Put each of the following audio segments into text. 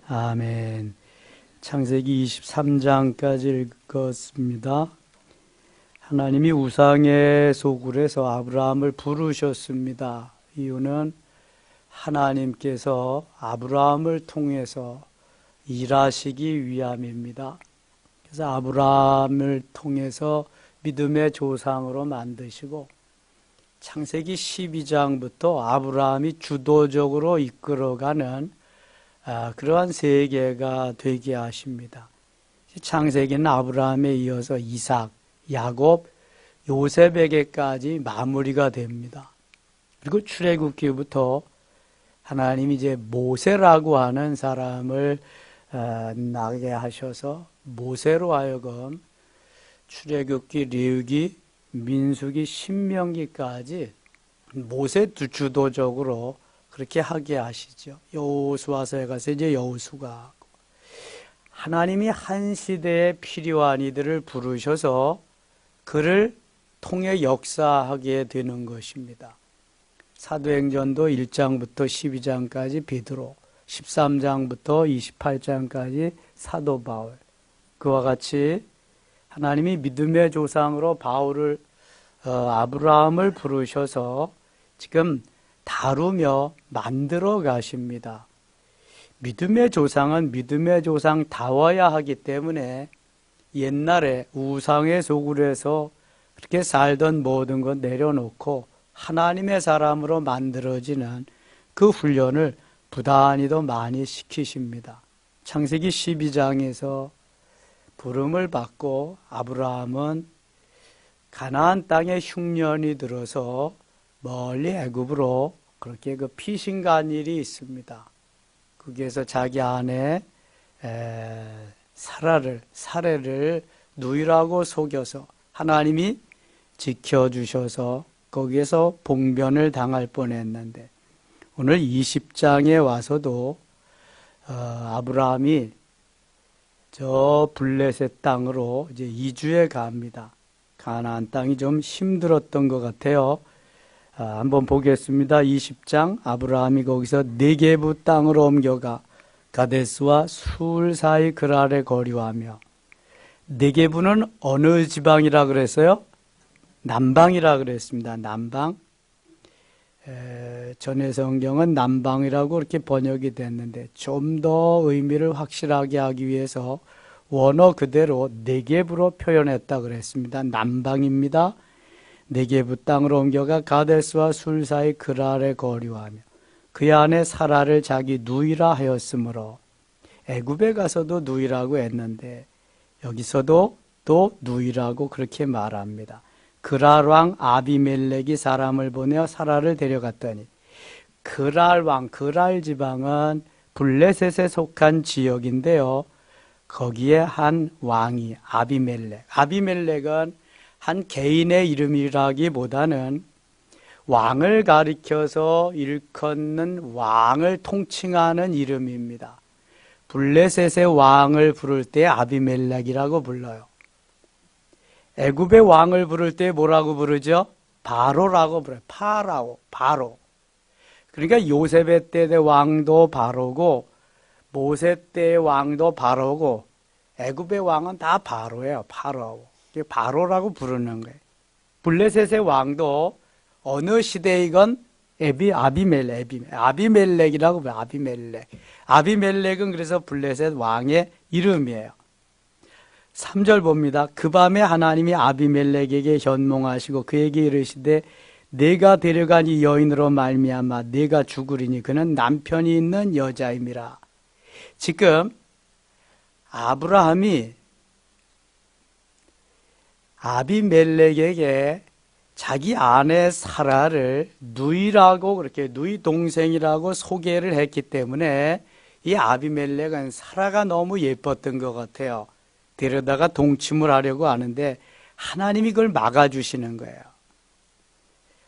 아멘. 창세기 23장까지 읽었습니다. 하나님이 우상의 소굴에서 아브라함을 부르셨습니다. 이유는 하나님께서 아브라함을 통해서 일하시기 위함입니다. 그래서 아브라함을 통해서 믿음의 조상으로 만드시고 창세기 12장부터 아브라함이 주도적으로 이끌어가는 그러한 세계가 되게 하십니다. 창세기는 아브라함에 이어서 이삭, 야곱, 요셉에게까지 마무리가 됩니다. 그리고 출애굽기부터 하나님이 이제 모세라고 하는 사람을 나게 하셔서 모세로 하여금 출애굽기, 레위기, 민수기, 신명기까지 모세 주도적으로 그렇게 하게 하시죠. 여호수아서에 가서 이제 여호수가 하나님이 한 시대에 필요한 이들을 부르셔서 그를 통해 역사하게 되는 것입니다. 사도행전도 1장부터 12장까지 베드로, 13장부터 28장까지 사도 바울. 그와 같이 하나님이 믿음의 조상으로 바울을 아브라함을 부르셔서 지금 다루며 만들어 가십니다. 믿음의 조상은 믿음의 조상다워야 하기 때문에 옛날에 우상의 소굴에서 그렇게 살던 모든 것 내려놓고 하나님의 사람으로 만들어지는 그 훈련을 부단히도 많이 시키십니다. 창세기 12장에서 부름을 받고 아브라함은 가나안 땅에 흉년이 들어서 멀리 애굽으로 그렇게 그 피신간 일이 있습니다. 거기에서 자기 아내 사례를 누이라고 속여서 하나님이 지켜주셔서 거기에서 봉변을 당할 뻔했는데 오늘 20장에 와서도 아브라함이 저 블레셋 땅으로 이제 이주해 갑니다. 가나안 땅이 좀 힘들었던 것 같아요. 한번 보겠습니다. 20장 아브라함이 거기서 네게부 땅으로 옮겨가 가데스와 술 사이 그랄에 거류하며 네게부는 어느 지방이라 그랬어요? 남방이라 그랬습니다. 남방. 전해 성경은 남방이라고 이렇게 번역이 됐는데 좀 더 의미를 확실하게 하기 위해서 원어 그대로 네게부로 표현했다 그랬습니다. 남방입니다. 네게부 땅으로 옮겨가 가데스와 술 사이 그랄에 거류하며 그 안에 사라를 자기 누이라 하였으므로 애굽에 가서도 누이라고 했는데 여기서도 또 누이라고 그렇게 말합니다. 그랄 왕 아비멜렉이 사람을 보내어 사라를 데려갔더니 그랄 왕, 그랄 지방은 블레셋에 속한 지역인데요. 거기에 한 왕이 아비멜렉은 한 개인의 이름이라기보다는 왕을 가리켜서 일컫는 왕을 통칭하는 이름입니다. 블레셋의 왕을 부를 때 아비멜렉이라고 불러요. 애굽의 왕을 부를 때 뭐라고 부르죠? 바로라고 불러요. 바로. 그러니까 요셉의 때의 왕도 바로고 모세 때의 왕도 바로고 애굽의 왕은 다 바로예요. 바로라고 부르는 거예요. 블레셋의 왕도 어느 시대이건 아비멜렉이라고 불러요. 아비멜렉은 그래서 블레셋 왕의 이름이에요. 3절 봅니다. 그 밤에 하나님이 아비멜렉에게 현몽하시고 그에게 이르시되 내가 데려간 이 여인으로 말미암아 내가 죽으리니 그는 남편이 있는 여자임이라. 지금 아브라함이 아비멜렉에게 자기 아내 사라를 누이라고 그렇게 누이 동생이라고 소개를 했기 때문에 이 아비멜렉은 사라가 너무 예뻤던 것 같아요. 데려다가 동침을 하려고 하는데 하나님이 그걸 막아주시는 거예요.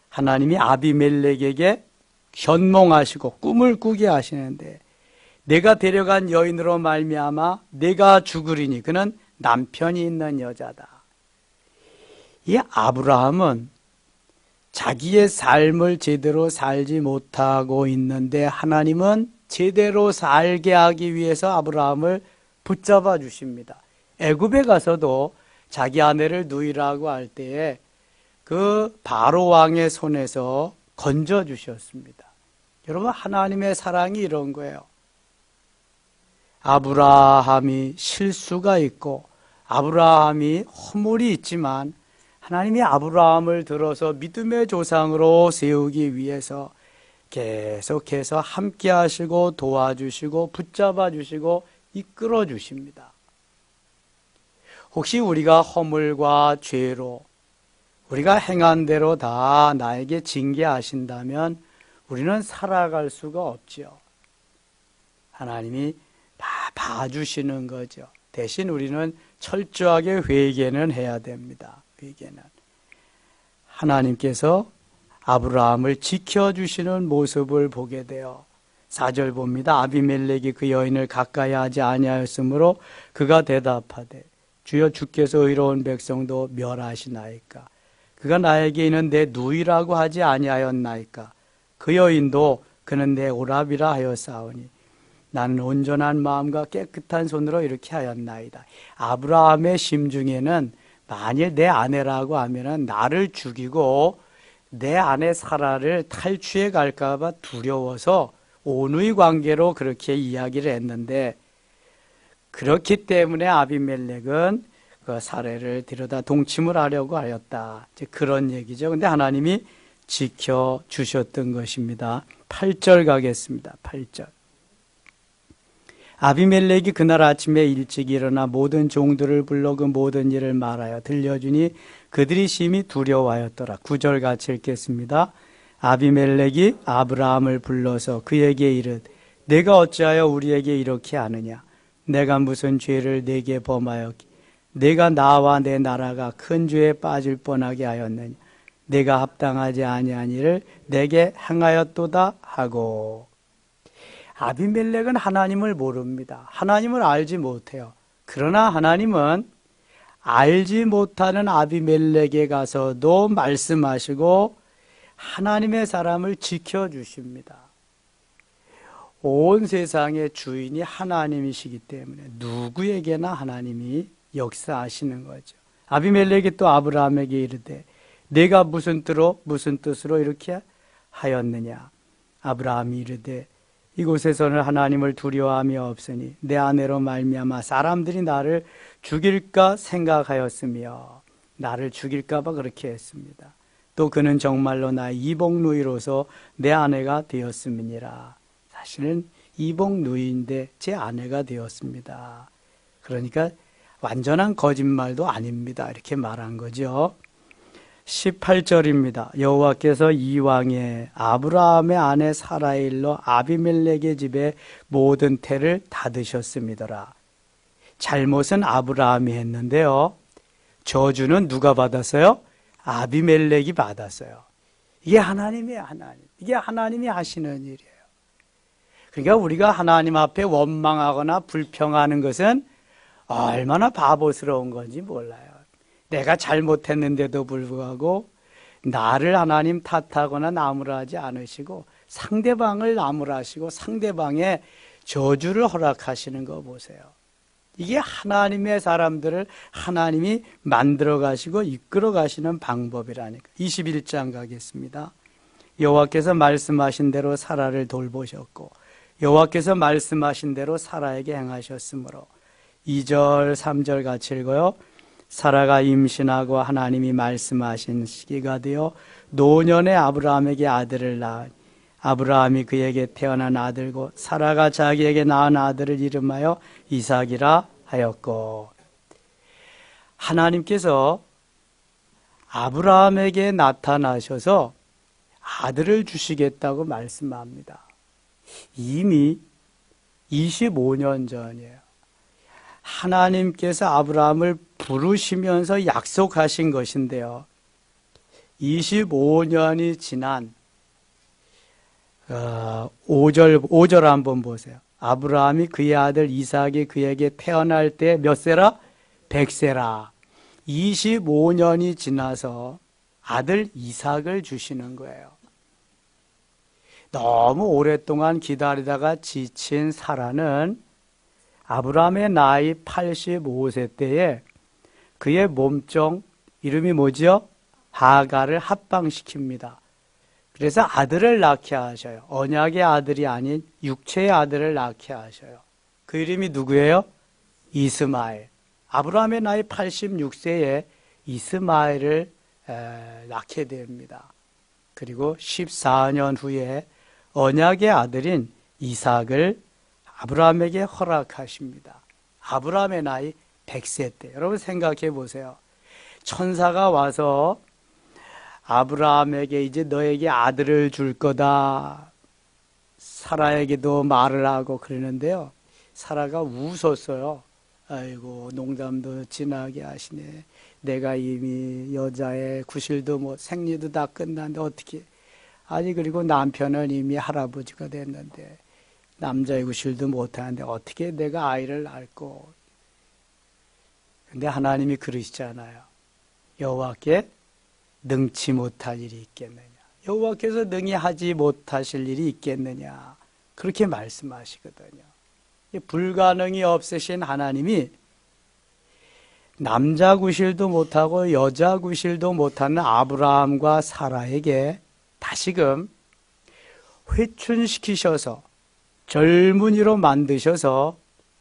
하나님이 아비멜렉에게 현몽하시고 꿈을 꾸게 하시는데 내가 데려간 여인으로 말미암아 내가 죽으리니 그는 남편이 있는 여자다. 이 아브라함은 자기의 삶을 제대로 살지 못하고 있는데 하나님은 제대로 살게 하기 위해서 아브라함을 붙잡아 주십니다. 애굽에 가서도 자기 아내를 누이라고 할 때에 그 바로 왕의 손에서 건져 주셨습니다. 여러분, 하나님의 사랑이 이런 거예요. 아브라함이 실수가 있고 아브라함이 허물이 있지만 하나님이 아브라함을 들어서 믿음의 조상으로 세우기 위해서 계속해서 함께 하시고 도와주시고 붙잡아 주시고 이끌어 주십니다. 혹시 우리가 허물과 죄로 우리가 행한 대로 다 나에게 징계하신다면 우리는 살아갈 수가 없지요. 하나님이 다 봐주시는 거죠. 대신 우리는 철저하게 회개는 해야 됩니다. 회개는. 하나님께서 아브라함을 지켜주시는 모습을 보게 되어 4절 봅니다. 아비멜렉이 그 여인을 가까이 하지 아니하였으므로 그가 대답하되 주여 주께서 의로운 백성도 멸하시나이까. 그가 나에게 이는 내 누이라고 하지 아니하였나이까. 그 여인도 그는 내 오라비라 하였사오니 나는 온전한 마음과 깨끗한 손으로 이렇게 하였나이다. 아브라함의 심중에는 만일 내 아내라고 하면은 나를 죽이고 내 아내 사라를 탈취해 갈까 봐 두려워서 온누이 관계로 그렇게 이야기를 했는데, 그렇기 때문에 아비멜렉은 그 사례를 데려다 동침을 하려고 하였다. 이제 그런 얘기죠. 근데 하나님이 지켜주셨던 것입니다. 8절 가겠습니다. 8절. 아비멜렉이 그날 아침에 일찍 일어나 모든 종들을 불러 그 모든 일을 말하여 들려주니 그들이 심히 두려워하였더라. 9절 같이 읽겠습니다. 아비멜렉이 아브라함을 불러서 그에게 이르되 내가 어찌하여 우리에게 이렇게 하느냐. 내가 무슨 죄를 네게 범하였기 내가 나와 내 나라가 큰 죄에 빠질 뻔하게 하였느냐. 내가 합당하지 아니한 일을 내게 행하였도다 하고. 아비멜렉은 하나님을 모릅니다. 하나님을 알지 못해요. 그러나 하나님은 알지 못하는 아비멜렉에 가서도 말씀하시고 하나님의 사람을 지켜주십니다. 온 세상의 주인이 하나님이시기 때문에 누구에게나 하나님이 역사하시는 거죠. 아비멜렉이 또 아브라함에게 이르되 내가 무슨 뜻으로 이렇게 하였느냐. 아브라함이 이르되 이곳에서는 하나님을 두려워함이 없으니 내 아내로 말미암아 사람들이 나를 죽일까 생각하였으며 나를 죽일까 봐 그렇게 했습니다. 또 그는 정말로 나의 이복누이로서 내 아내가 되었음이니라. 사실은 이복누이인데 제 아내가 되었습니다. 그러니까 완전한 거짓말도 아닙니다. 이렇게 말한 거죠. 18절입니다. 여호와께서 이왕에 아브라함의 아내 사라의 일로 아비멜렉의 집에 모든 태를 닫으셨음이더라. 잘못은 아브라함이 했는데요. 저주는 누가 받았어요? 아비멜렉이 받았어요. 이게 하나님이에요. 하나님. 이게 하나님이 하시는 일이에요. 그러니까 우리가 하나님 앞에 원망하거나 불평하는 것은 얼마나 바보스러운 건지 몰라요. 내가 잘못했는데도 불구하고 나를 하나님 탓하거나 나무라하지 않으시고 상대방을 나무라하시고 상대방의 저주를 허락하시는 거 보세요. 이게 하나님의 사람들을 하나님이 만들어 가시고 이끌어 가시는 방법이라니까. 21장 가겠습니다. 여호와께서 말씀하신 대로 사라를 돌보셨고 여호와께서 말씀하신 대로 사라에게 행하셨으므로 2절 3절 같이 읽어요. 사라가 임신하고 하나님이 말씀하신 시기가 되어 노년에 아브라함에게 아들을 낳으니 아브라함이 그에게 태어난 아들고 사라가 자기에게 낳은 아들을 이름하여 이삭이라 하였고. 하나님께서 아브라함에게 나타나셔서 아들을 주시겠다고 말씀합니다. 이미 25년 전이에요. 하나님께서 아브라함을 부르시면서 약속하신 것인데요. 25년이 지난 5절 한번 보세요. 아브라함이 그의 아들 이삭이 그에게 태어날 때 몇 세라? 100세라. 25년이 지나서 아들 이삭을 주시는 거예요. 너무 오랫동안 기다리다가 지친 사라는 아브라함의 나이 85세 때에 그의 몸종 이름이 뭐죠? 하갈을 합방시킵니다. 그래서 아들을 낳게 하셔요. 언약의 아들이 아닌 육체의 아들을 낳게 하셔요. 그 이름이 누구예요? 이스마엘. 아브라함의 나이 86세에 이스마엘을 낳게 됩니다. 그리고 14년 후에 언약의 아들인 이삭을 아브라함에게 허락하십니다. 아브라함의 나이 100세 때. 여러분 생각해 보세요. 천사가 와서 아브라함에게 이제 너에게 아들을 줄 거다. 사라에게도 말을 하고 그러는데요. 사라가 웃었어요. 아이고 농담도 진하게 하시네. 내가 이미 여자의 구실도 생리도 다 끝났는데 어떻게. 아니 그리고 남편은 이미 할아버지가 됐는데 남자의 구실도 못하는데 어떻게 내가 아이를 낳고. 근데 하나님이 그러시잖아요. 여호와께 능치 못할 일이 있겠느냐. 여호와께서 능히 하지 못하실 일이 있겠느냐. 그렇게 말씀하시거든요. 불가능이 없으신 하나님이 남자 구실도 못하고 여자 구실도 못하는 아브라함과 사라에게 다시금 회춘시키셔서 젊은이로 만드셔서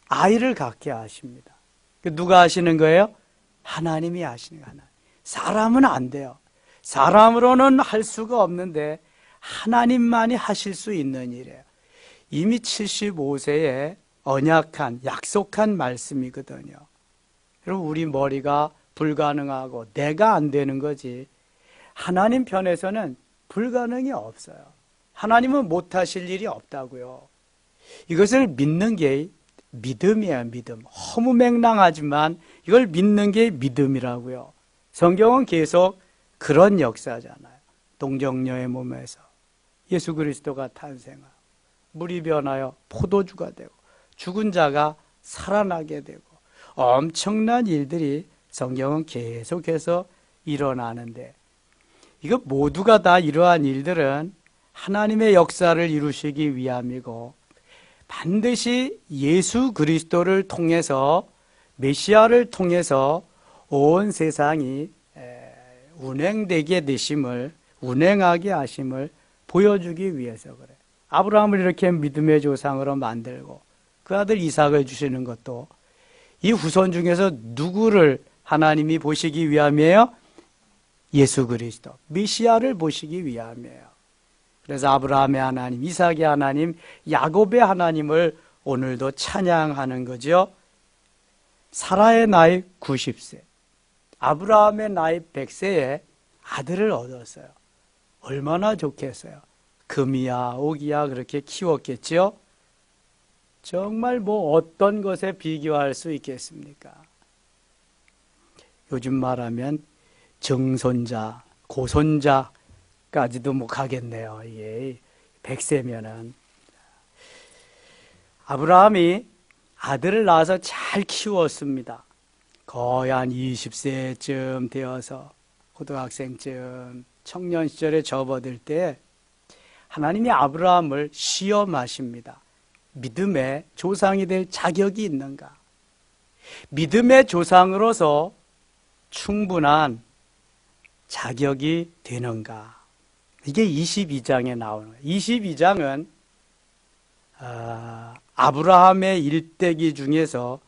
아이를 갖게 하십니다. 누가 하시는 거예요? 하나님이 하시는 거예요. 사람은 안 돼요. 사람으로는 할 수가 없는데 하나님만이 하실 수 있는 일이에요. 이미 75세에 언약한, 약속한 말씀이거든요. 여러분, 우리 머리가 불가능하고 내가 안 되는 거지. 하나님 편에서는 불가능이 없어요. 하나님은 못하실 일이 없다고요. 이것을 믿는 게 믿음이에요, 믿음. 허무맹랑하지만 이걸 믿는 게 믿음이라고요. 성경은 계속 그런 역사잖아요. 동정녀의 몸에서 예수 그리스도가 탄생하고 물이 변하여 포도주가 되고 죽은 자가 살아나게 되고 엄청난 일들이 성경은 계속해서 일어나는데 이거 모두가 다 이러한 일들은 하나님의 역사를 이루시기 위함이고 반드시 예수 그리스도를 통해서 메시아를 통해서 온 세상이 운행되게 되심을 운행하게 하심을 보여주기 위해서 그래요. 아브라함을 이렇게 믿음의 조상으로 만들고 그 아들 이삭을 주시는 것도 이 후손 중에서 누구를 하나님이 보시기 위함이에요? 예수 그리스도, 메시아를 보시기 위함이에요. 그래서 아브라함의 하나님, 이삭의 하나님, 야곱의 하나님을 오늘도 찬양하는 거죠. 사라의 나이 90세, 아브라함의 나이 100세에 아들을 얻었어요. 얼마나 좋겠어요. 금이야 옥이야 그렇게 키웠겠죠. 정말 어떤 것에 비교할 수 있겠습니까? 요즘 말하면 정손자, 고손자까지도 가겠네요. 이게 100세면은. 아브라함이 아들을 낳아서 잘 키웠습니다. 거의 한 20세쯤 되어서 고등학생쯤 청년 시절에 접어들 때 하나님이 아브라함을 시험하십니다. 믿음의 조상이 될 자격이 있는가? 믿음의 조상으로서 충분한 자격이 되는가? 이게 22장에 나오는 거예요. 22장은 아브라함의 일대기 중에서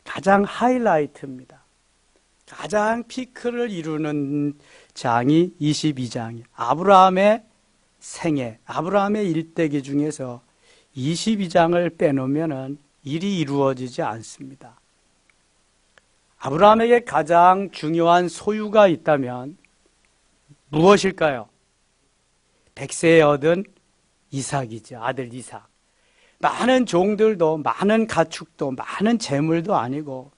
가장 하이라이트입니다. 가장 피크를 이루는 장이 22장이에요. 아브라함의 생애, 아브라함의 일대기 중에서 22장을 빼놓으면 일이 이루어지지 않습니다. 아브라함에게 가장 중요한 소유가 있다면 무엇일까요? 100세에 얻은 이삭이죠. 아들 이삭. 많은 종들도 많은 가축도 많은 재물도 아니고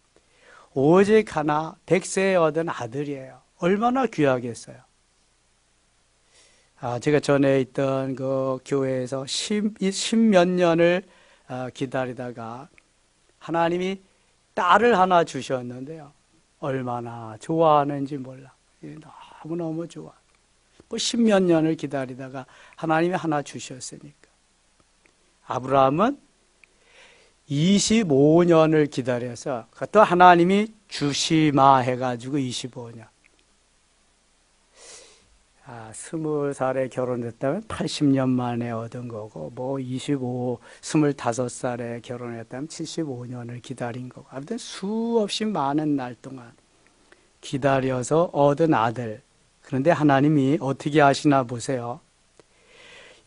오직 하나 100세에 얻은 아들이에요. 얼마나 귀하겠어요. 제가 전에 있던 그 교회에서 10몇 년을 기다리다가 하나님이 딸을 하나 주셨는데요. 얼마나 좋아하는지 몰라. 너무너무 좋아. 뭐 10몇 년을 기다리다가 하나님이 하나 주셨으니까. 아브라함은 25년을 기다려서 또 하나님이 주시마 해가지고 25년. 20살에 결혼했다면 80년 만에 얻은 거고, 뭐 25살에 결혼했다면 75년을 기다린 거고, 아무튼 수없이 많은 날 동안 기다려서 얻은 아들. 그런데 하나님이 어떻게 하시나 보세요.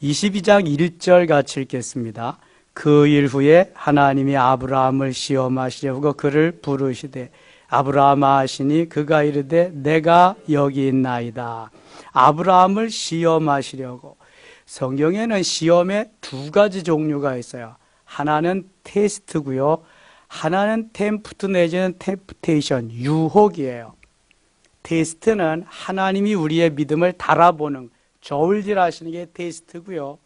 22장 1절 같이 읽겠습니다. 그 일 후에 하나님이 아브라함을 시험하시려고 그를 부르시되 아브라함아 하시니 그가 이르되 내가 여기 있나이다. 아브라함을 시험하시려고. 성경에는 시험에 두 가지 종류가 있어요. 하나는 테스트고요. 하나는 템프트 내지는 템프테이션, 유혹이에요. 테스트는 하나님이 우리의 믿음을 달아보는, 저울질하시는 게 테스트고요.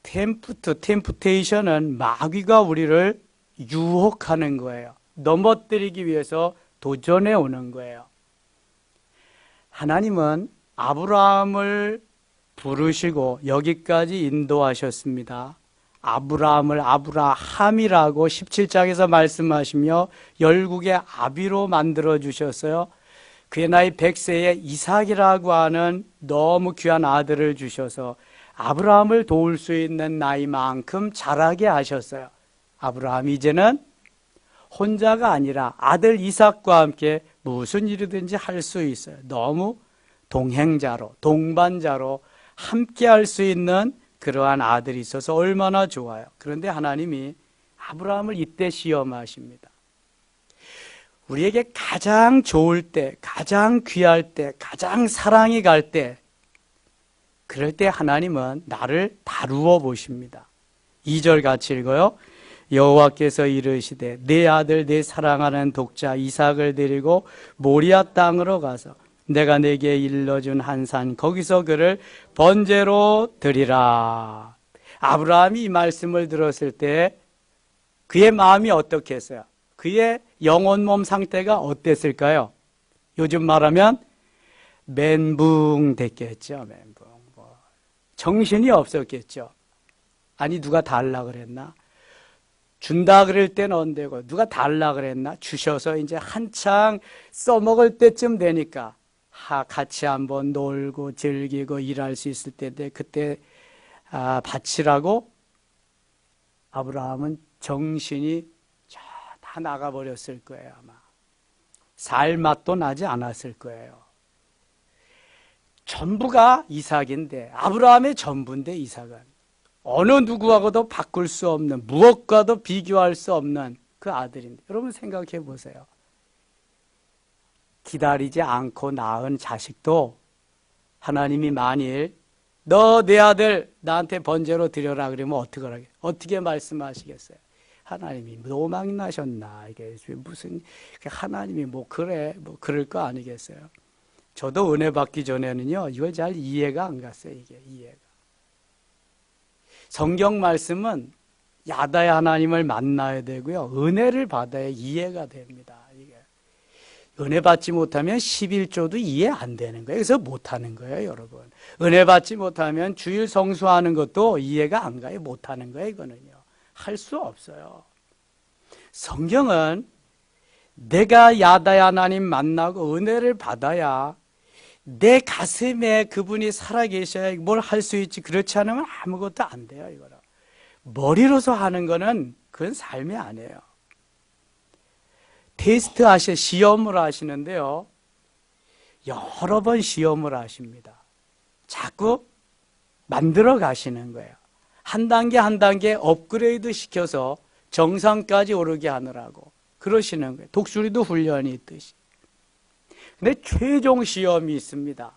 템프테이션은 마귀가 우리를 유혹하는 거예요. 넘어뜨리기 위해서 도전해 오는 거예요. 하나님은 아브라함을 부르시고 여기까지 인도하셨습니다. 아브라함을 아브라함이라고 17장에서 말씀하시며 열국의 아비로 만들어 주셨어요. 그의 나이 100세에 이삭이라고 하는 너무 귀한 아들을 주셔서 아브라함을 도울 수 있는 나이만큼 자라게 하셨어요. 아브라함이 이제는 혼자가 아니라 아들 이삭과 함께 무슨 일이든지 할 수 있어요. 너무 동행자로, 동반자로 함께 할 수 있는 그러한 아들이 있어서 얼마나 좋아요. 그런데 하나님이 아브라함을 이때 시험하십니다. 우리에게 가장 좋을 때, 가장 귀할 때, 가장 사랑이 갈 때, 그럴 때 하나님은 나를 다루어 보십니다. 2절 같이 읽어요. 여호와께서 이르시되 내 아들 내 사랑하는 독자 이삭을 데리고 모리아 땅으로 가서 내가 내게 일러준 한 산 거기서 그를 번제로 드리라. 아브라함이 이 말씀을 들었을 때 그의 마음이 어떻게 했어요? 그의 영혼 몸 상태가 어땠을까요? 요즘 말하면 멘붕 됐겠죠. 멘붕. 정신이 없었겠죠. 아니 누가 달라 그랬나? 준다 그럴 때는 언제고 누가 달라 그랬나? 주셔서 이제 한창 써먹을 때쯤 되니까 같이 한번 놀고 즐기고 일할 수 있을 때인데 그때 바치라고 아브라함은 정신이 다 나가버렸을 거예요. 아마 살 맛도 나지 않았을 거예요. 전부가 이삭인데, 아브라함의 전부인데 이삭은 어느 누구하고도 바꿀 수 없는, 무엇과도 비교할 수 없는 그 아들인데, 여러분 생각해 보세요. 기다리지 않고 낳은 자식도 하나님이 만일 너 내 아들 나한테 번제로 드려라 그러면 어떻게 말씀하시겠어요? 하나님이 노망이 나셨나? 이게 무슨 하나님이 뭐 그럴 거 아니겠어요? 저도 은혜 받기 전에는요, 이거 잘 이해가 안 갔어요, 이해가. 성경 말씀은 야다의 하나님을 만나야 되고요, 은혜를 받아야 이해가 됩니다. 이게. 은혜 받지 못하면 11조도 이해 안 되는 거예요. 그래서 못하는 거예요, 여러분. 은혜 받지 못하면 주일 성수하는 것도 이해가 안 가요, 못하는 거예요, 이거는요. 할 수 없어요. 성경은 내가 야다의 하나님 만나고 은혜를 받아야 내 가슴에 그분이 살아계셔야 뭘 할 수 있지. 그렇지 않으면 아무것도 안 돼요. 이거는 머리로서 하는 거는 그건 삶이 아니에요. 시험을 하시는데요, 여러 번 시험을 하십니다. 자꾸 만들어 가시는 거예요. 한 단계 한 단계 업그레이드 시켜서 정상까지 오르게 하느라고 그러시는 거예요. 독수리도 훈련이 있듯이. 근데 최종 시험이 있습니다.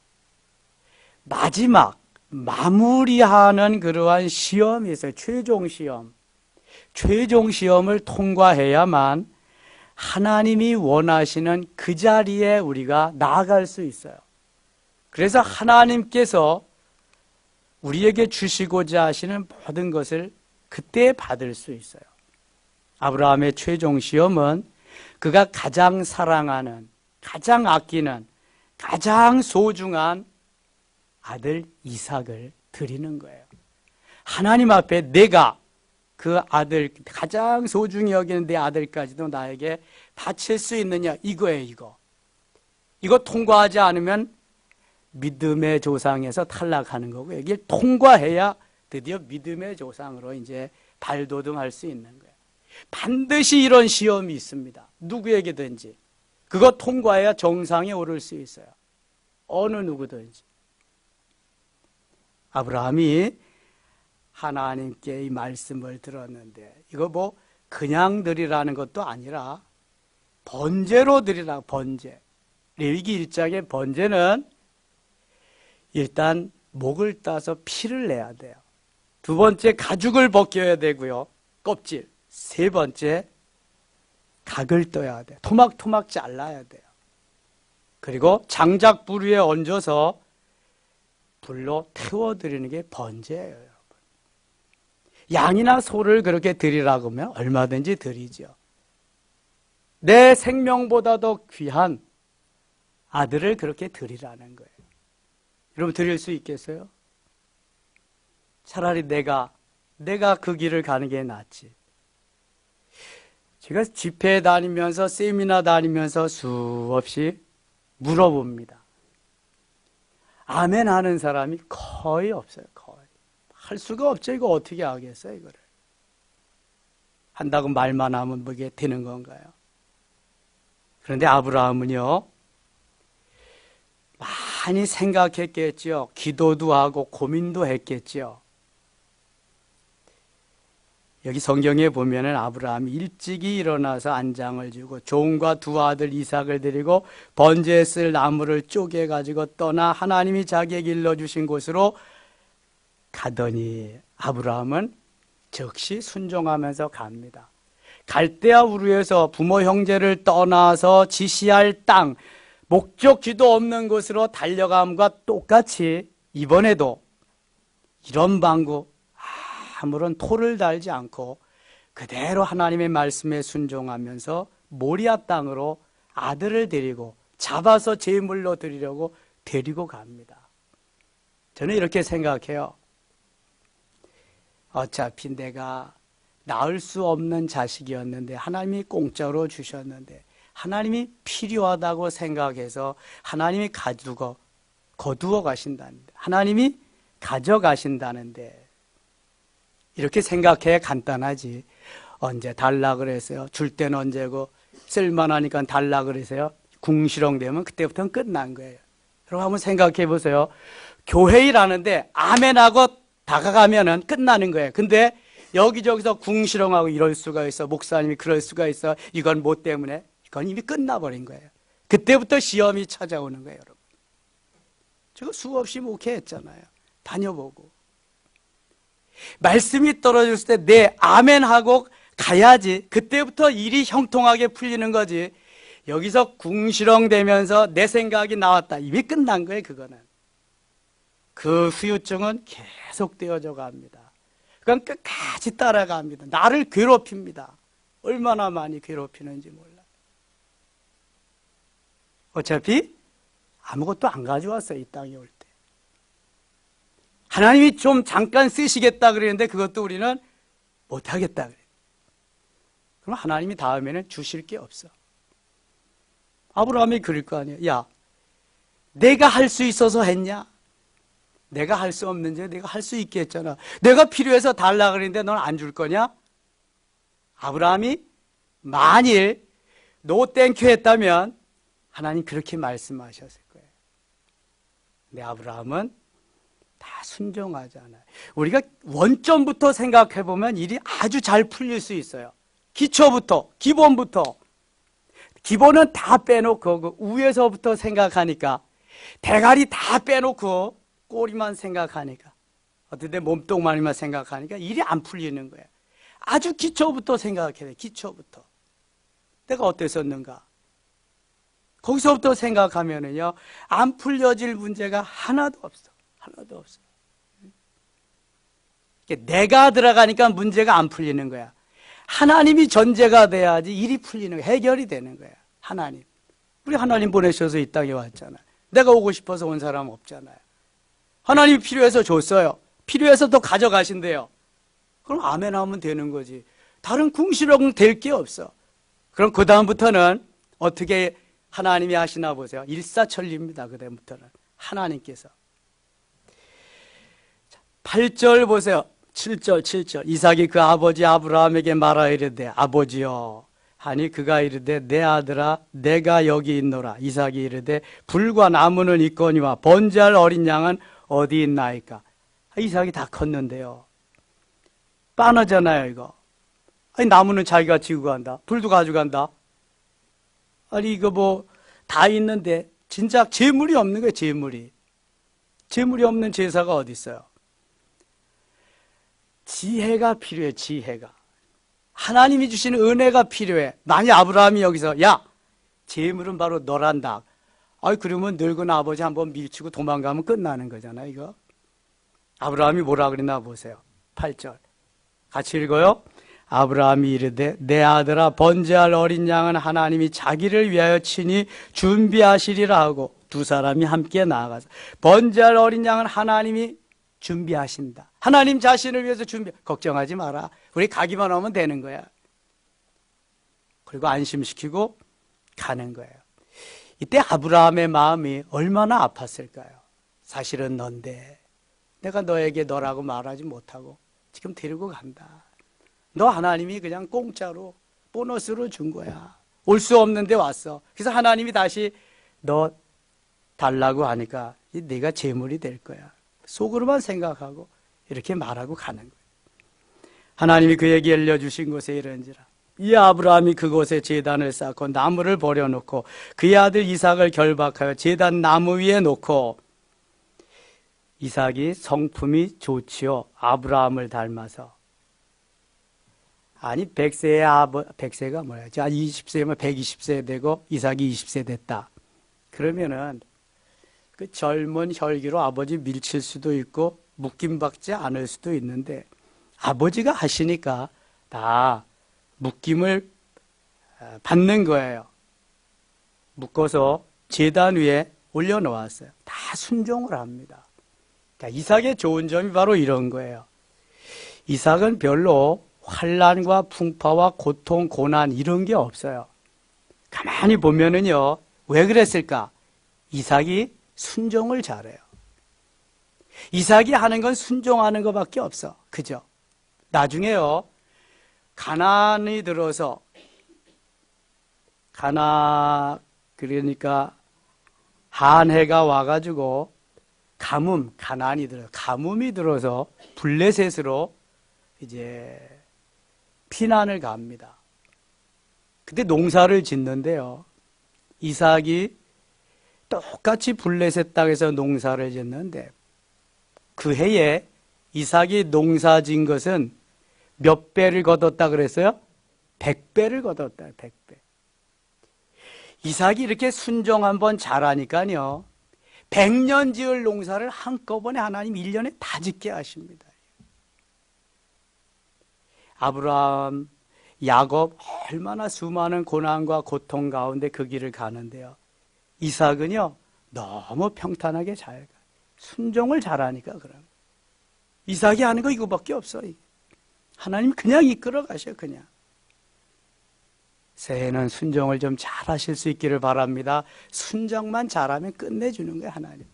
마지막 마무리하는 그러한 시험이 있어요. 최종 시험. 최종 시험을 통과해야만 하나님이 원하시는 그 자리에 우리가 나아갈 수 있어요. 그래서 하나님께서 우리에게 주시고자 하시는 모든 것을 그때 받을 수 있어요. 아브라함의 최종 시험은 그가 가장 사랑하는, 가장 아끼는, 가장 소중한 아들 이삭을 드리는 거예요. 하나님 앞에 내가 그 아들, 가장 소중히 여기는 내 아들까지도 나에게 바칠 수 있느냐, 이거예요, 이거. 이거 통과하지 않으면 믿음의 조상에서 탈락하는 거고요. 이걸 통과해야 드디어 믿음의 조상으로 이제 발돋움할 수 있는 거예요. 반드시 이런 시험이 있습니다. 누구에게든지. 그거 통과해야 정상에 오를 수 있어요. 어느 누구든지. 아브라함이 하나님께 이 말씀을 들었는데 이거 뭐 그냥 드리라는 것도 아니라 번제로 드리라, 번제. 레위기 1장의 번제는 일단 목을 따서 피를 내야 돼요. 두 번째 가죽을 벗겨야 되고요. 껍질. 세 번째 각을 떠야 돼요. 토막토막 잘라야 돼요. 그리고 장작불 위에 얹어서 불로 태워드리는 게 번제예요, 여러분. 양이나 소를 그렇게 드리라고 하면 얼마든지 드리죠. 내 생명보다도 귀한 아들을 그렇게 드리라는 거예요. 여러분 드릴 수 있겠어요? 차라리 내가 그 길을 가는 게 낫지. 제가 집회 다니면서 세미나 다니면서 수없이 물어봅니다. 아멘 하는 사람이 거의 없어요. 거의. 할 수가 없죠. 이거 어떻게 하겠어요, 이거를. 한다고 말만 하면 뭐 이게 되는 건가요? 그런데 아브라함은요, 많이 생각했겠죠. 기도도 하고 고민도 했겠죠. 여기 성경에 보면은 아브라함이 일찍이 일어나서 안장을 주고 종과 두 아들 이삭을 드리고 번제에 쓸 나무를 쪼개 가지고 떠나 하나님이 자기에게 일러주신 곳으로 가더니 아브라함은 즉시 순종하면서 갑니다. 갈대아 우르에서 부모 형제를 떠나서 지시할 땅, 목적지도 없는 곳으로 달려감과 똑같이 이번에도 이런 방구, 아무런 토를 달지 않고 그대로 하나님의 말씀에 순종하면서 모리아 땅으로 아들을 데리고 잡아서 제물로 드리려고 데리고 갑니다. 저는 이렇게 생각해요. 어차피 내가 낳을 수 없는 자식이었는데 하나님이 공짜로 주셨는데 하나님이 필요하다고 생각해서 하나님이 거두어 가신다는데 하나님이 가져가신다는데 이렇게 생각해 간단하지. 언제 달라 그랬어요? 줄 때는 언제고 쓸만하니까 달라 그러세요? 궁시렁 되면 그때부터는 끝난 거예요. 여러분 한번 생각해 보세요. 교회 일하는데 아멘하고 다가가면은 끝나는 거예요. 근데 여기저기서 궁시렁하고 이럴 수가 있어. 목사님이 그럴 수가 있어. 이건 뭐 때문에? 이건 이미 끝나버린 거예요. 그때부터 시험이 찾아오는 거예요, 여러분. 제가 수없이 목회했잖아요. 다녀보고. 말씀이 떨어졌을 때 내 아멘하고 가야지. 그때부터 일이 형통하게 풀리는 거지. 여기서 궁시렁대면서 내 생각이 나왔다. 이미 끝난 거예요, 그거는. 그 후유증은 계속 되어져 갑니다. 그건 끝까지 따라갑니다. 나를 괴롭힙니다. 얼마나 많이 괴롭히는지 몰라. 어차피 아무것도 안 가져왔어요, 이 땅에 올 때. 하나님이 좀 잠깐 쓰시겠다 그랬는데 그것도 우리는 못하겠다 그래요. 그럼 하나님이 다음에는 주실 게 없어. 아브라함이 그럴 거 아니에요. 야, 내가 할 수 있어서 했냐? 내가 할 수 없는지 내가 할 수 있게 했잖아. 내가 필요해서 달라 그랬는데 넌 안 줄 거냐? 아브라함이 만일 노 땡큐 했다면 하나님 그렇게 말씀하셨을 거예요. 근데 아브라함은 다 순종하잖아요. 우리가 원점부터 생각해보면 일이 아주 잘 풀릴 수 있어요. 기초부터, 기본부터. 기본은 다 빼놓고 위에서부터 생각하니까 대가리 다 빼놓고 꼬리만 생각하니까 어떻게 몸뚱아리만 생각하니까 일이 안 풀리는 거예요. 아주 기초부터 생각해야 돼요. 기초부터. 내가 어땠었는가? 거기서부터 생각하면은요, 안 풀려질 문제가 하나도 없어. 하나도 없어. 내가 들어가니까 문제가 안 풀리는 거야. 하나님이 전제가 돼야지 일이 풀리는 거야. 해결이 되는 거야. 하나님. 우리 하나님 보내셔서 이 땅에 왔잖아요. 내가 오고 싶어서 온 사람 없잖아요. 하나님이 필요해서 줬어요. 필요해서 또 가져가신대요. 그럼 아멘 하면 되는 거지. 다른 궁시렁 될 게 없어. 그럼 그 다음부터는 어떻게 하나님이 하시나 보세요. 일사천리입니다. 그 다음부터는 하나님께서. 8절 보세요. 7절. 이삭이 그 아버지 아브라함에게 말하 이르되 아버지여 하니 그가 이르되 내 아들아 내가 여기 있노라. 이삭이 이르되 불과 나무는 있거니와 번제할 어린 양은 어디 있나이까. 이삭이 다 컸는데요. 빠너잖아요 이거. 아니 나무는 자기가 지고 간다. 불도 가져간다. 아니 이거 뭐 다 있는데 진짜 재물이 없는 거예요. 재물이 없는 제사가 어디 있어요. 지혜가 필요해. 지혜가. 하나님이 주시는 은혜가 필요해. 만약 아브라함이 여기서 야 재물은 바로 너란다. 아이 그러면 늙은 아버지 한번 밀치고 도망가면 끝나는 거잖아요 이거. 아브라함이 뭐라 그랬나 보세요. 8절 같이 읽어요. 아브라함이 이르되 내 아들아 번제할 어린 양은 하나님이 자기를 위하여 친히 준비하시리라 하고 두 사람이 함께 나아가서 번제할 어린 양은 하나님이 준비하신다. 하나님 자신을 위해서 걱정하지 마라. 우리 가기만 하면 되는 거야. 그리고 안심시키고 가는 거예요. 이때 아브라함의 마음이 얼마나 아팠을까요? 사실은 넌데 내가 너에게 너라고 말하지 못하고 지금 데리고 간다. 너 하나님이 그냥 공짜로 보너스로 준 거야. 올 수 없는데 왔어. 그래서 하나님이 다시 너 달라고 하니까 네가 재물이 될 거야. 속으로만 생각하고 이렇게 말하고 가는 거예요. 하나님이 그에게 알려주신 곳에 이른지라 이 아브라함이 그곳에 제단을 쌓고 나무를 버려놓고 그의 아들 이삭을 결박하여 제단 나무 위에 놓고 이삭이 성품이 좋지요. 아브라함을 닮아서. 아니 100세가 뭐야? 20세면 120세 되고 이삭이 20세 됐다. 그러면은 그 젊은 혈기로 아버지 밀칠 수도 있고 묶임받지 않을 수도 있는데 아버지가 하시니까 다 묶임을 받는 거예요. 묶어서 제단 위에 올려놓았어요. 다 순종을 합니다. 그러니까 이삭의 좋은 점이 바로 이런 거예요. 이삭은 별로 환난과 풍파와 고통, 고난 이런 게 없어요. 가만히 보면은요. 왜 그랬을까? 이삭이 순종을 잘해요. 이삭이 하는 건 순종하는 것밖에 없어. 그죠? 나중에요. 가나안이 들어서 그러니까 한해가 와가지고 가뭄이 들어서 블레셋으로 이제 피난을 갑니다. 그때 농사를 짓는데요. 이삭이 똑같이 블레셋 땅에서 농사를 짓는데 그 해에 이삭이 농사 짓은 것은 몇 배를 거뒀다 그랬어요? 100배를 거뒀다. 100배. 이삭이 이렇게 순종 한번 잘하니까요. 100년 지을 농사를 한꺼번에 하나님 1년에 다 짓게 하십니다. 아브라함, 야곱 얼마나 수많은 고난과 고통 가운데 그 길을 가는데요. 이삭은요. 너무 평탄하게 잘 가요. 순종을 잘하니까 그럼. 이삭이 하는 거 이거밖에 없어요. 하나님 그냥 이끌어 가셔 그냥. 새해는 순종을 좀 잘하실 수 있기를 바랍니다. 순종만 잘하면 끝내주는 거예요 하나님.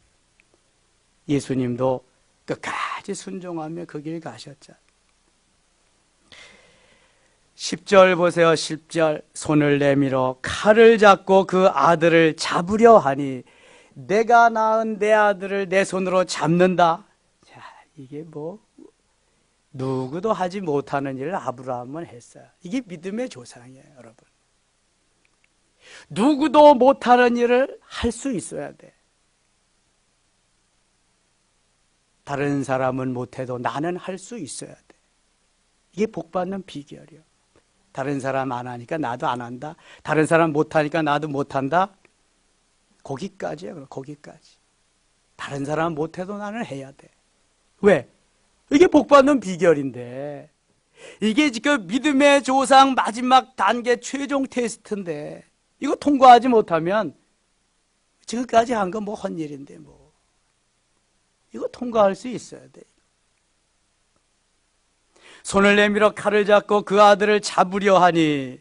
예수님도 끝까지 순종하며 그 길 가셨죠. 10절 보세요. 10절 손을 내밀어 칼을 잡고 그 아들을 잡으려 하니 내가 낳은 내 아들을 내 손으로 잡는다. 자, 이게 뭐 누구도 하지 못하는 일을 아브라함은 했어요. 이게 믿음의 조상이에요, 여러분. 누구도 못하는 일을 할 수 있어야 돼. 다른 사람은 못해도 나는 할 수 있어야 돼. 이게 복받는 비결이요. 다른 사람 안 하니까 나도 안 한다. 다른 사람 못하니까 나도 못한다. 거기까지야, 거기까지. 다른 사람 못해도 나는 해야 돼. 왜? 이게 복받는 비결인데. 이게 지금 믿음의 조상 마지막 단계 최종 테스트인데 이거 통과하지 못하면 지금까지 한 건 뭐 헛일인데 뭐. 이거 통과할 수 있어야 돼. 손을 내밀어 칼을 잡고 그 아들을 잡으려 하니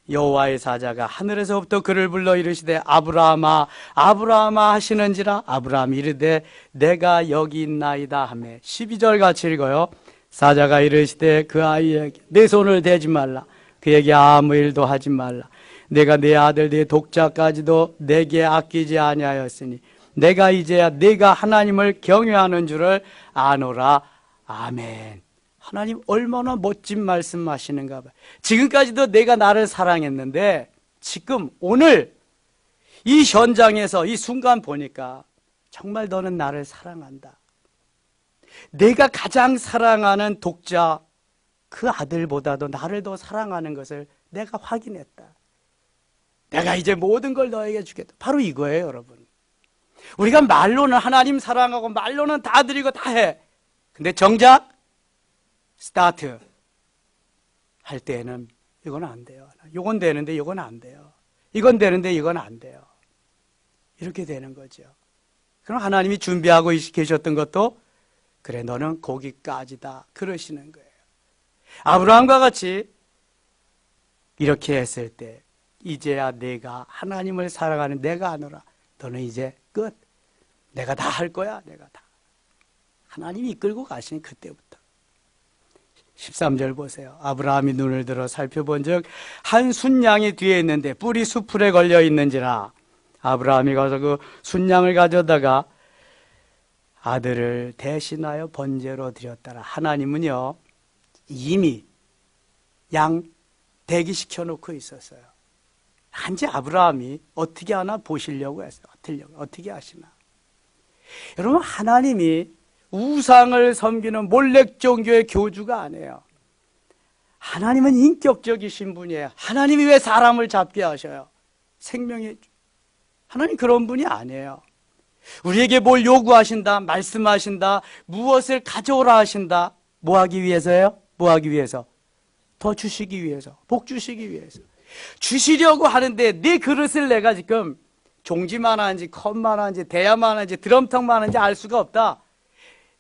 여호와의 사자가 하늘에서부터 그를 불러 이르시되 아브라함아 아브라함아 하시는지라 아브라함이 이르되 내가 여기 있나이다 하며 12절 같이 읽어요. 사자가 이르시되 그 아이에게 내 손을 대지 말라 그에게 아무 일도 하지 말라 내가 내 아들 내 독자까지도 내게 아끼지 아니하였으니 내가 이제야 내가 하나님을 경외하는 줄을 아노라. 아멘. 하나님 얼마나 멋진 말씀하시는가 봐요. 지금까지도 내가 나를 사랑했는데 지금 오늘 이 현장에서 이 순간 보니까 정말 너는 나를 사랑한다. 내가 가장 사랑하는 독자 그 아들보다도 나를 더 사랑하는 것을 내가 확인했다. 내가 이제 모든 걸 너에게 주겠다. 바로 이거예요, 여러분. 우리가 말로는 하나님 사랑하고 말로는 다 드리고 다 해. 근데 정작 스타트 할 때에는 이건 안 돼요. 이건 되는데 이건 안 돼요. 이건 되는데 이건 안 돼요. 이렇게 되는 거죠. 그럼 하나님이 준비하고 계셨던 것도 그래 너는 거기까지다 그러시는 거예요. 아브라함과 같이 이렇게 했을 때 이제야 내가 하나님을 사랑하는 내가 아노라. 너는 이제 끝. 내가 다 할 거야. 내가 다. 하나님이 이끌고 가시니 그때부터. 13절 보세요. 아브라함이 눈을 들어 살펴본 즉 한 순양이 뒤에 있는데 뿔이 수풀에 걸려 있는지라. 아브라함이 가서 그 순양을 가져다가 아들을 대신하여 번제로 드렸더라. 하나님은요 이미 양 대기시켜 놓고 있었어요. 단지 아브라함이 어떻게 하나 보시려고 했어요. 어떻게 하시나. 여러분 하나님이 우상을 섬기는 몰렉 종교의 교주가 아니에요. 하나님은 인격적이신 분이에요. 하나님이 왜 사람을 잡게 하셔요? 생명의 하나님 그런 분이 아니에요. 우리에게 뭘 요구하신다, 말씀하신다, 무엇을 가져오라 하신다. 뭐 하기 위해서예요? 뭐 하기 위해서? 더 주시기 위해서, 복 주시기 위해서. 주시려고 하는데 네 그릇을 내가 지금 종지만 하는지 컵만 하는지 대야만 하는지 드럼통만 하는지 알 수가 없다.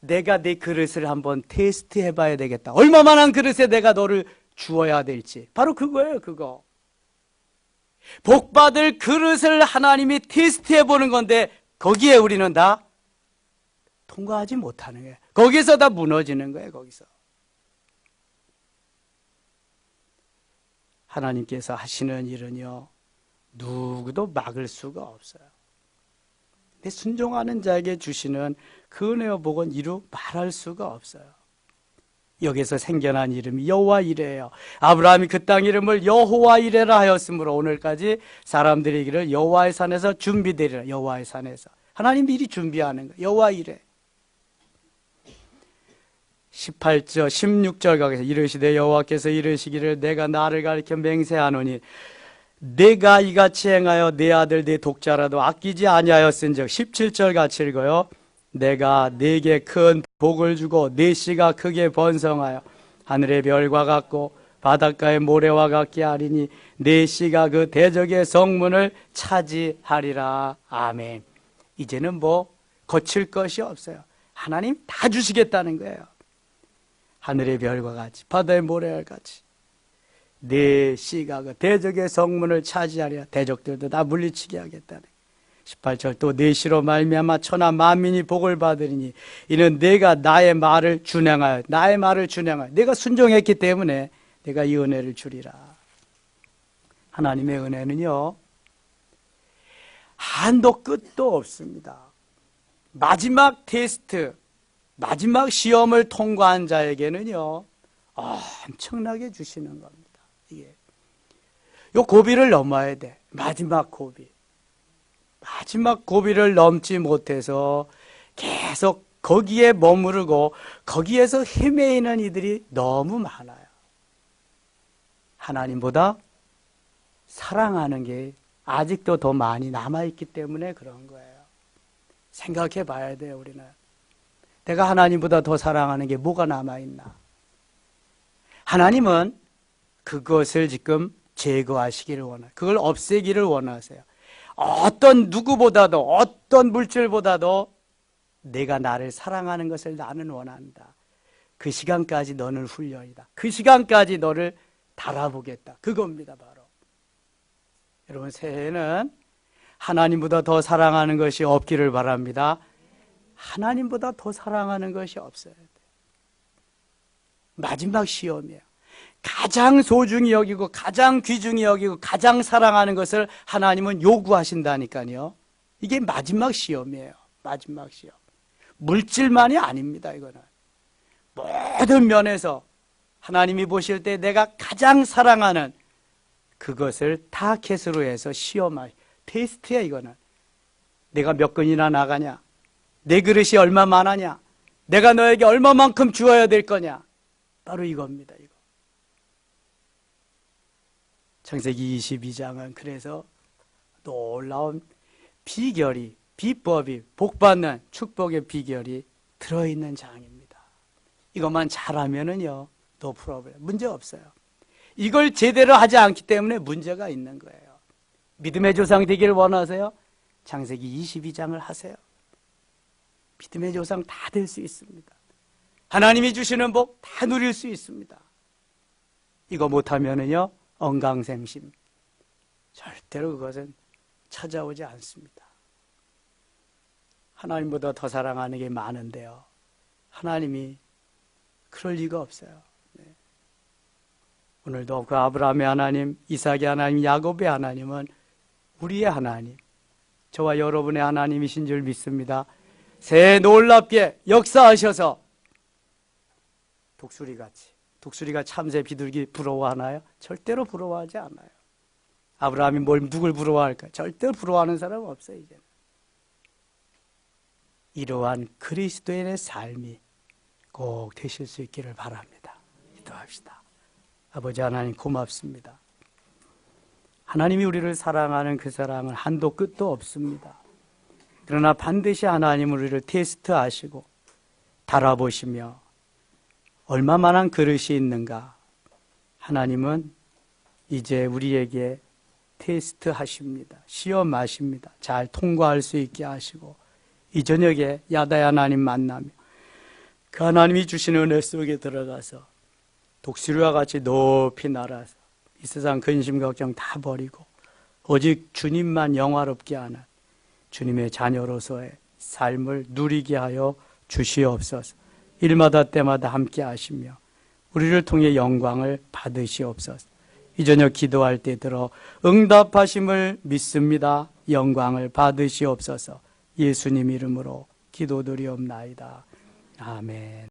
내가 내 그릇을 한번 테스트 해봐야 되겠다. 얼마만한 그릇에 내가 너를 주어야 될지. 바로 그거예요, 그거. 복받을 그릇을 하나님이 테스트 해보는 건데 거기에 우리는 다 통과하지 못하는 거예요. 거기서 다 무너지는 거예요, 거기서. 하나님께서 하시는 일은요, 누구도 막을 수가 없어요. 근데 순종하는 자에게 주시는 그 은혜와 복은 이루 말할 수가 없어요. 여기서 생겨난 이름이 여호와 이레예요. 아브라함이 그 땅 이름을 여호와 이레라 하였으므로 오늘까지 사람들이 이기를 여호와의 산에서 준비되리라. 여호와의 산에서 하나님 미리 준비하는 거예요. 여호와 이레. 18절 16절 가게서 이르시되 여호와께서 이르시기를 내가 나를 가리켜 맹세하노니 내가 이같이 행하여 내 아들 내 독자라도 아끼지 아니하였은즉 17절 같이 읽어요. 내가 네게 큰 복을 주고 네 씨가 크게 번성하여 하늘의 별과 같고 바닷가의 모래와 같게 하리니 네 씨가 그 대적의 성문을 차지하리라. 아멘. 이제는 뭐 거칠 것이 없어요. 하나님 다 주시겠다는 거예요. 하늘의 별과 같이 바다의 모래와 같이 네 씨가 그 대적의 성문을 차지하리라. 대적들도 다 물리치게 하겠다는 18절 또 네 씨로 말미암아 천하 만민이 복을 받으리니 이는 내가 나의 말을 준행하여 내가 순종했기 때문에 내가 이 은혜를 주리라. 하나님의 은혜는요 한도 끝도 없습니다. 마지막 테스트, 마지막 시험을 통과한 자에게는요 엄청나게 주시는 겁니다. 이게 요 고비를 넘어야 돼. 마지막 고비를 넘지 못해서 계속 거기에 머무르고 거기에서 헤매이는 이들이 너무 많아요. 하나님보다 사랑하는 게 아직도 더 많이 남아있기 때문에 그런 거예요. 생각해 봐야 돼요, 우리는. 내가 하나님보다 더 사랑하는 게 뭐가 남아있나? 하나님은 그것을 지금 제거하시기를 원해요. 그걸 없애기를 원하세요. 어떤 누구보다도 어떤 물질보다도 내가 나를 사랑하는 것을 나는 원한다. 그 시간까지 너를 훈련이다. 그 시간까지 너를 달아보겠다. 그겁니다, 바로. 여러분, 새해에는 하나님보다 더 사랑하는 것이 없기를 바랍니다. 하나님보다 더 사랑하는 것이 없어야 돼요. 마지막 시험이에요. 가장 소중히 여기고 가장 귀중히 여기고 가장 사랑하는 것을 하나님은 요구하신다니까요. 이게 마지막 시험이에요. 마지막 시험. 물질만이 아닙니다. 이거는 모든 면에서 하나님이 보실 때 내가 가장 사랑하는 그것을 타켓으로 해서 시험할 테스트야. 이거는 내가 몇 건이나 나가냐, 내 그릇이 얼마 많으냐, 내가 너에게 얼마만큼 주어야 될 거냐, 바로 이겁니다. 이거. 창세기 22장은 그래서 놀라운 비결이, 비법이, 복받는 축복의 비결이 들어있는 장입니다. 이것만 잘하면은요, no problem, 문제 없어요. 이걸 제대로 하지 않기 때문에 문제가 있는 거예요. 믿음의 조상 되기를 원하세요? 창세기 22장을 하세요. 믿음의 조상 다 될 수 있습니다. 하나님이 주시는 복 다 누릴 수 있습니다. 이거 못하면은요, 언강생심, 절대로 그것은 찾아오지 않습니다. 하나님보다 더 사랑하는 게 많은데요, 하나님이 그럴 리가 없어요. 네. 오늘도 그 아브라함의 하나님, 이삭의 하나님, 야곱의 하나님은 우리의 하나님, 저와 여러분의 하나님이신 줄 믿습니다. 새해 놀랍게 역사하셔서 독수리가 참새 비둘기 부러워하나요? 절대로 부러워하지 않아요. 아브라함이 누굴 부러워할까요? 절대로 부러워하는 사람은 없어요. 이제는. 이러한 그리스도인의 삶이 꼭 되실 수 있기를 바랍니다. 기도합시다. 아버지 하나님, 고맙습니다. 하나님이 우리를 사랑하는 그 사랑은 한도 끝도 없습니다. 그러나 반드시 하나님은 우리를 테스트하시고 달아보시며 얼마만한 그릇이 있는가, 하나님은 이제 우리에게 테스트하십니다. 시험하십니다. 잘 통과할 수 있게 하시고 이 저녁에 야다의 하나님 만나며 그 하나님이 주시는 은혜 속에 들어가서 독수리와 같이 높이 날아서 이 세상 근심 걱정 다 버리고 오직 주님만 영화롭게 하는 주님의 자녀로서의 삶을 누리게 하여 주시옵소서. 일마다 때마다 함께 하시며 우리를 통해 영광을 받으시옵소서. 이 저녁 기도할 때 들어 응답하심을 믿습니다. 영광을 받으시옵소서. 예수님 이름으로 기도드리옵나이다. 아멘.